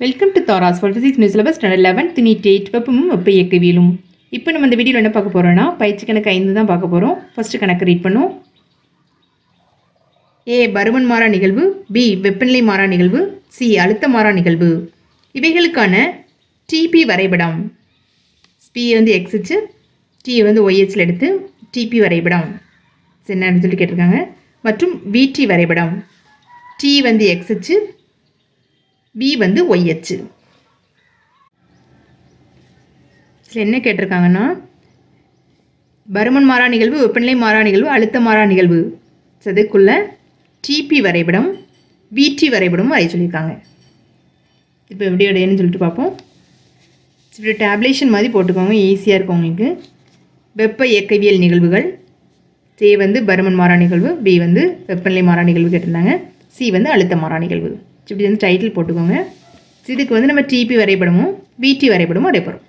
Welcome to Tara's for physics new syllabus standard 11th unit 8 வெப்பமும் வெப்ப இயக்கவியலும். இப்போ நம்ம இந்த வீடியோல என்ன பார்க்க போறோம்னா பயிற்சி கணக்கு 5 தான் பார்க்க போறோம். ஃபர்ஸ்ட் கணக்கு ரீட் பண்ணுவோம். A பருமன் மாறா நிகழ்வு, B வெப்பநிலை மாறா நிகழ்வு, C அழுத்த மாறா நிகழ்வு. இவைகளுக்கான TP வரைபடம். P வந்து x அச்சு, T வந்து y அச்சுல எடுத்து TP வரைபடம். என்னன்னு சொல்லி கேட்டிருக்காங்க. மற்றும் VT வரைபடம். T வந்து x அச்சு, B வந்து y அச்சு. என்ன கேட்டிருக்காங்கன்னா பருமன் மாறா நிகழ்வு, வெப்பநிலை மாறா நிகழ்வு, அழுத்த மாறா நிகழ்வு. அதுக்குள்ள TP வரைபடம், VT வரைபடம் வரைய சொல்லியிருக்காங்க. இப்போ எப்படி வரையணும்னு சொல்லிட்டு பார்ப்போம். இப்படி டேப்லேஷன் மாதிரி போட்டுக்கோங்க, ஈஸியாக இருக்கும் உங்களுக்கு. வெப்ப இயக்கவியல் நிகழ்வுகள். A வந்து பருமன் மாறா நிகழ்வு, B வந்து வெப்பநிலை மாறா நிகழ்வு கேட்டிருந்தாங்க, C வந்து அழுத்த மாறா நிகழ்வு. இப்படி வந்து டைட்டில் போட்டுக்கோங்க. இதுக்கு வந்து நம்ம TP வரைபடமும் VT வரைபடமும் வரைபடும்.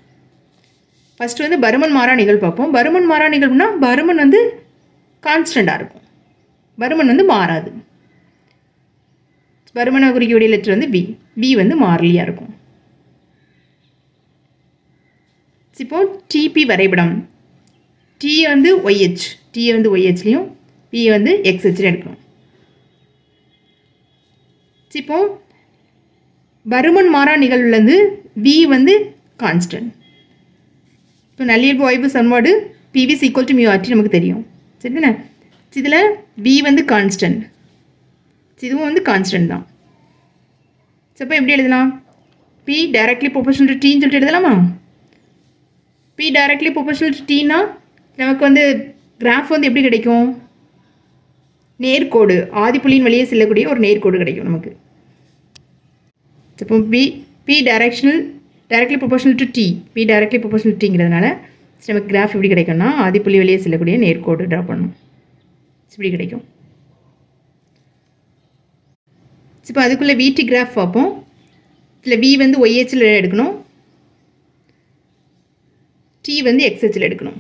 ஃபஸ்ட்டு வந்து பருமன் மாறா நிகழ்வு பார்ப்போம். பருமன் மாறா நிகழ்வுனா பருமன் வந்து கான்ஸ்டண்ட்டாக இருக்கும், பருமன் வந்து மாறாது. பருமனை குறிக்கக்கூடிய லெட்டர் வந்து B வந்து மாறிலியாக இருக்கும். இப்போ TP வரைபடம். T வந்து YH, T வந்து YHலையும் P வந்து XHலையும் எடுக்கணும். இப்போ பருமன் மாறா நிகழ்வுலேருந்து B வந்து கான்ஸ்டன்ட். இப்போ நல்லியல்பு வாய்ப்பு சமன்பாடு PV = μRT நமக்கு தெரியும், சரிதானே? இதில் B வந்து கான்ஸ்டன்ட், இதுவும் வந்து கான்ஸ்டன்ட் தான். அப்போ எப்படி எழுதலாம்? P டைரக்ட்லி ப்ரொபோர்ஷனல் டு Tன்னு சொல்லிட்டு எழுதலாமா? P டைரக்ட்லி ப்ரொபோர்ஷனல் டு Tனா நமக்கு வந்து கிராஃப் வந்து எப்படி கிடைக்கும்? நேர்கோடு, ஆதிப்புள்ளியின் வழியே செல்லக்கூடிய ஒரு நேர்கோடு கிடைக்கும் நமக்கு. இப்போ P directly proportional to T, P directly proportional Tங்கிறதுனால நமக்கு கிராஃப் எப்படி கிடைக்கும்னா ஆதிப்புள்ளி வழியே செல்லக்கூடிய நேர்கோடு ட்ரா பண்ணணும், இப்படி கிடைக்கும். இப்போ அதுக்குள்ளே VT கிராஃப் பார்ப்போம். இதில் V வந்து YHல எடுக்கணும், T வந்து XHல எடுக்கணும்,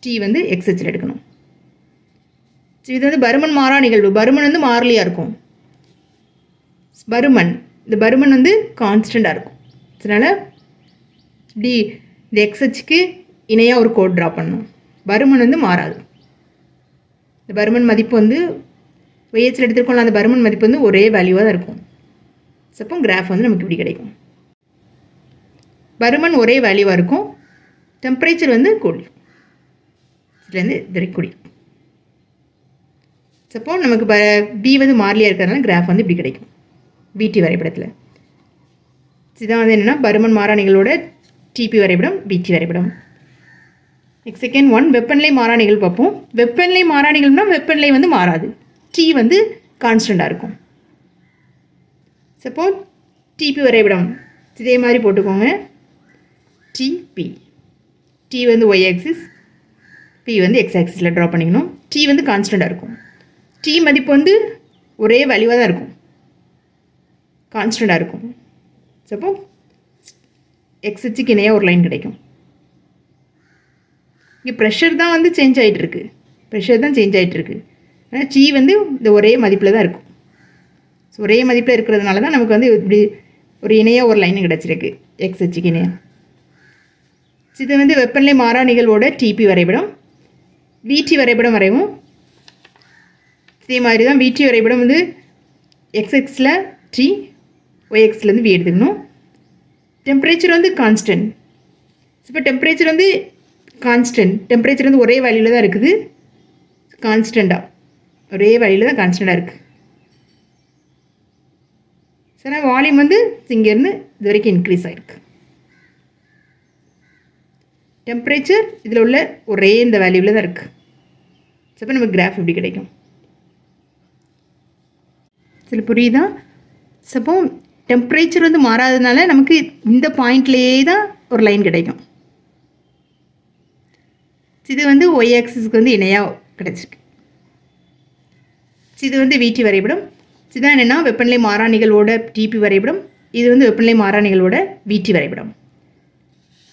T வந்து XHல எடுக்கணும். இது வந்து பருமன் மாறா நிகழ்வு. பருமன் வந்து மாறிலியாக இருக்கும். இந்த பருமன் வந்து கான்ஸ்டண்ட்டாக இருக்கும். அதனால் இப்படி இந்த XHக்கு இணையாக ஒரு கோட் ட்ரா பண்ணணும். பருமன் வந்து மாறாது. இந்த பருமன் மதிப்பு வந்து YHல எடுத்துருக்கோம்ல, அந்த பருமன் மதிப்பு வந்து ஒரே வேல்யூவாக தான் இருக்கும். அப்போ கிராஃப் வந்து நமக்கு இப்படி கிடைக்கும். பருமன் ஒரே வேல்யூவாக இருக்கும், டெம்பரேச்சர் வந்து கூடி, இதுலேருந்து இது வரைக்கும் கூடி. அப்போ நமக்கு B வந்து மாறிலியாக இருக்கிறதுனால கிராஃப் வந்து இப்படி கிடைக்கும் VT வரைபடத்தில். இதுதான் வந்து என்னென்னா பருமன் மாறா நிகழ்வோட TP வரைபடம், VT வரைபடம். செகண்ட் ஒன் வெப்பநிலை மாறா நிகழ்வு பார்ப்போம். வெப்பநிலை மாறா நிகழ்வுனா வெப்பநிலை வந்து மாறாது, T வந்து கான்ஸ்டண்ட்டாக இருக்கும். சப்போ TP வரைபடம் இதே மாதிரி போட்டுக்கோங்க. TP, T வந்து Y ஆக்சிஸ், P வந்து X ஆக்சிஸில் ட்ரா பண்ணிக்கணும். T வந்து கான்ஸ்டண்ட்டாக இருக்கும், T மதிப்பு வந்து ஒரே வேல்யூவாக தான் இருக்கும், கான்ஸ்டண்ட்டாக இருக்கும். அப்போ XHக்கு இணையாக ஒரு லைன் கிடைக்கும். இங்கே ப்ரெஷர் தான் வந்து சேஞ்ச் ஆகிட்டுருக்கு, ஆனால் T வந்து இந்த ஒரே மதிப்பில் தான் இருக்கும். ஸோ ஒரே மதிப்பில் இருக்கிறதுனால தான் நமக்கு வந்து இப்படி ஒரு இணையாக ஒரு லைன் கிடச்சிருக்கு XHக்கு இணையாக. இது வந்து வெப்பநிலை மாறா நிகழ்வோட TP வரைபடம். VT வரைபடம் வரைவோம். இதே மாதிரி தான் VT வரைபடம் வந்து XXல T, YXலேருந்து V எடுத்துக்கணும். டெம்பரேச்சர் வந்து கான்ஸ்டன்ட். இப்போ டெம்பரேச்சர் வந்து கான்ஸ்டன்ட், டெம்பரேச்சர் வந்து ஒரே வேல்யூவில் தான் இருக்குது, கான்ஸ்டண்ட்டாக ஒரே வேல்யூவில் தான் கான்ஸ்டண்ட்டாக இருக்குது. சரி, வால்யூம் வந்து இங்கேருந்து இது வரைக்கும் இன்க்ரீஸ் ஆகிருக்கு. டெம்பரேச்சர் இதில் உள்ள ஒரே இந்த வேல்யூவில் தான் இருக்குது. அப்போ நமக்கு கிராஃப் இப்படி கிடைக்கும். சில புரியுதா? சப்போ டெம்பரேச்சர் வந்து மாறாததுனால நமக்கு இந்த பாயிண்ட்லேயே தான் ஒரு லைன் கிடைக்கும். இது வந்து Y ஆக்சிஸ்க்கு வந்து இணையாக கிடச்சிருக்கு. இது வந்து VT வரைபடம். இதுதான் என்னென்னா வெப்பநிலை மாறா நிகழ்வோட TP வரைபடம். இது வந்து வெப்பநிலை மாறா நிகழ்வோட VT வரைபடம்.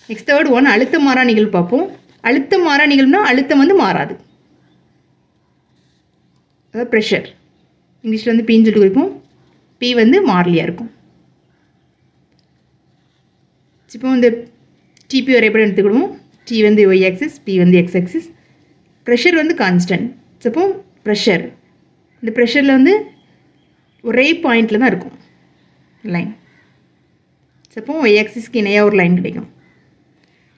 நெக்ஸ்ட் தேர்ட் ஒன் அழுத்த மாறா நிகழ்வு பார்ப்போம். அழுத்த மாறா நிகழ்வுனா அழுத்தம் வந்து மாறாது, அதாவது ப்ரெஷர் இங்கிலீஷில் வந்து Pன்னு சொல்லிட்டு குறிப்போம். P வந்து மாறிலியாக இருக்கும். இப்போ இந்த TP வரைபடம் எடுத்துக்கிடுவோம். T வந்து y axis, P வந்து x axis. ப்ரெஷர் வந்து கான்ஸ்டன்ட். அப்போ ப்ரெஷர் இந்த ப்ரெஷரில் வந்து ஒரே பாயிண்டில் தான் இருக்கும் லைன். அப்போ y axisக்கு இணையாக ஒரு லைன் கிடைக்கும்.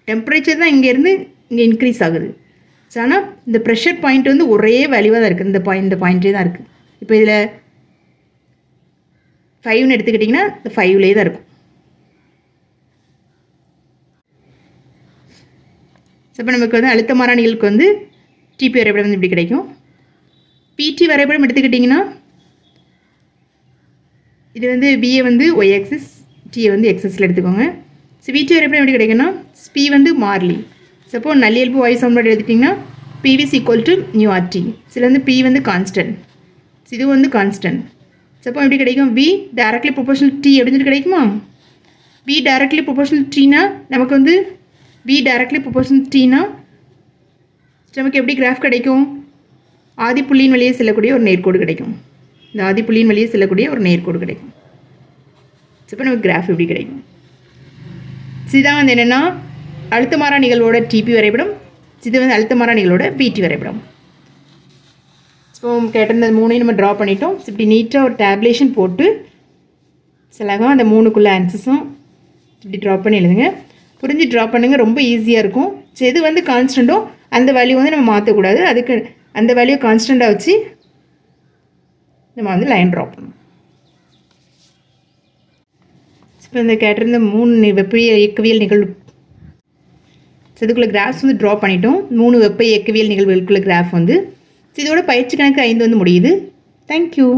டெம்பரேச்சர் தான் இங்கேருந்து இங்கே இன்க்ரீஸ் ஆகுது. ஸோ ஆனால் இந்த ப்ரெஷர் பாயிண்ட் வந்து ஒரே வேல்யூவாக தான் இருக்குது. இந்த பாயிண்ட்டே தான் இருக்குது. இப்போ இதில் 5ன்னு எடுத்துக்கிட்டிங்கன்னா இந்த 5லேயே தான் இருக்கும். ஸோ இப்போ நமக்கு வந்து அழுத்த மாறானிகளுக்கு வந்து TP வரைபடம் வந்து இப்படி கிடைக்கும். PT வரைபடம் எடுத்துக்கிட்டிங்கன்னா இது வந்து Bயை வந்து y axis, T வந்து x axisல எடுத்துக்கோங்க. ஸோ VT வரைபடம் எப்படி கிடைக்குன்னா P வந்து மாறிலி. சப்போ நல்லியல்பு y சமன்பாடு எடுத்துக்கிட்டிங்கன்னா PV is equal to mu RT. இதில் வந்து P வந்து கான்ஸ்டன்ட், இது வந்து கான்ஸ்டன்ட். சப்போ எப்படி கிடைக்கும்? V directly proportional T அப்படின்னு கிடைக்குமா? V directly proportional Tனா நமக்கு வந்து V directly proportional Tனா நமக்கு எப்படி கிராஃப் கிடைக்கும்? ஆதி புள்ளியின் வழியே செல்லக்கூடிய ஒரு நேர்கோடு கிடைக்கும். இந்த ஆதி புள்ளியின் வழியே செல்லக்கூடிய ஒரு நேர்கோடு கிடைக்கும். இப்போ நமக்கு கிராஃப் எப்படி கிடைக்கும்? இதுதான் வந்து என்னென்னா அழுத்த மாறா நிகழ்வோட TP வரைபடம், இது வந்து அழுத்த மாறா நிகழ்வோட VT வரைபடம். ஸோ கேட்டிருந்த 3ஐயும் நம்ம ட்ரா பண்ணிட்டோம். இப்படி நீட்டாக ஒரு டேப்லேஷன் போட்டு சிலகம் அந்த 3க்குள்ள ஆன்சர்ஸும் இப்படி ட்ரா பண்ணி எழுதுங்க. புரிஞ்சு ட்ரா பண்ணுங்கள், ரொம்ப ஈஸியாக இருக்கும். ஸோ எது வந்து கான்ஸ்டண்ட்டோ அந்த வேல்யூ வந்து நம்ம மாற்றக்கூடாது. அதுக்கு அந்த வேல்யூ கான்ஸ்டண்ட்டாக வச்சு நம்ம வந்து லைன் ட்ரா பண்ணணும். இப்போ இந்த கேட்டிருந்த 3 வெப்ப இயக்கவியல் நிகழ்வு இதுக்குள்ள கிராஃப்ஸ் வந்து ட்ரா பண்ணிட்டோம். 3 வெப்ப இயக்கவியல் நிகழ்வுகளுக்குள்ள கிராஃப் வந்து இதோட பயிற்சி கணக்கு 5 வந்து முடியுது. தேங்க்யூ.